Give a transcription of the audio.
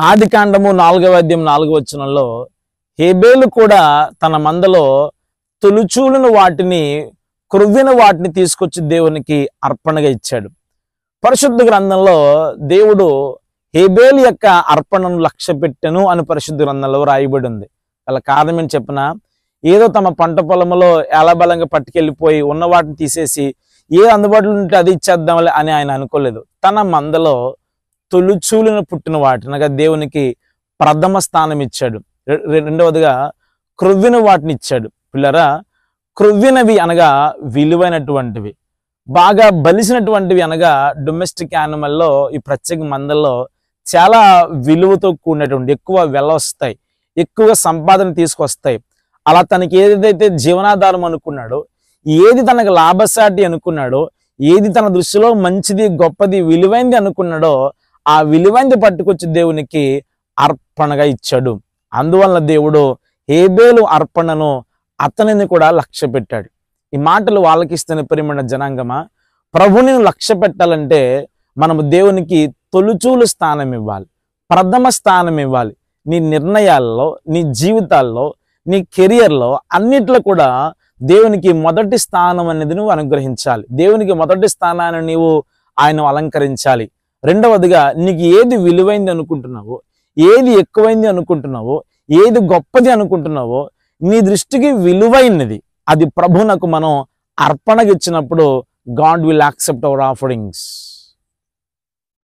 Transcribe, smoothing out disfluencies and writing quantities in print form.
ఆదికాండము 4వ అధ్యాయం 4వ వచనంలో హేబేలు కూడా తన మందలో తొలుచూలును వాటిని క్రొవ్విన వాటిని తీసుకొచ్చి దేవునికి అర్పణగా ఇచ్చాడు. పరిశుద్ధ గ్రంథంలో దేవుడు హేబేలు యొక్క అర్పణను లక్ష్య పెట్టెను అని పరిశుద్ధ గ్రంథంలో రాయబడి ఉంది. అలా కారణం ఏంటి చెప్పిన, ఏదో తమ పంట పొలంలో ఏలబలంగా పట్టుకెళ్ళిపోయి ఉన్న వాటిని తీసేసి ఏ అందుబాటులో ఉంటే అది ఇచ్చేద్దాంలే అని ఆయన అనుకోలేదు. తన మందలో తొలుచూలును పుట్టిన వాటినగా దేవునికి ప్రథమ స్థానం ఇచ్చాడు. రెండవదిగా క్రొవ్విన వాటిని ఇచ్చాడు. పిల్లరా, క్రొవ్వినవి అనగా విలువైనటువంటివి, బాగా బలిసినటువంటివి అనగా డొమెస్టిక్ యానిమల్లో ఈ ప్రత్యేక మందల్లో చాలా విలువతో కూడినటువంటి ఎక్కువ వెల వస్తాయి, ఎక్కువగా సంపాదన తీసుకొస్తాయి. అలా తనకి ఏదైతే జీవనాధారం అనుకున్నాడో, ఏది తనకు లాభసాటి అనుకున్నాడో, ఏది తన దృష్టిలో మంచిది గొప్పది విలువైంది అనుకున్నాడో ఆ విలువైంది పట్టుకొచ్చి దేవునికి అర్పణగా ఇచ్చాడు. అందువలన దేవుడు హేబేలు అర్పణను అతనిని కూడా లక్ష్య పెట్టాడు. ఈ మాటలు వాళ్ళకి ఇస్తున్న ప్రియమైన జనాంగమా, ప్రభుని లక్ష్య పెట్టాలంటే మనము దేవునికి తొలుచూలు స్థానం ఇవ్వాలి, ప్రథమ స్థానం ఇవ్వాలి. నీ నిర్ణయాల్లో, నీ జీవితాల్లో, నీ కెరియర్లో అన్నిట్లో కూడా దేవునికి మొదటి స్థానం అనేది నువ్వు అనుగ్రహించాలి. దేవునికి మొదటి స్థానాన్ని నీవు ఆయన అలంకరించాలి. రెండవదిగా నీకు ఏది విలువైంది అనుకుంటున్నావో, ఏది ఎక్కువైంది అనుకుంటున్నావో, ఏది గొప్పది అనుకుంటున్నావో, నీ దృష్టికి విలువైనది అది ప్రభువునకు మనం అర్పణగా ఇచ్చినప్పుడు God will accept our offerings.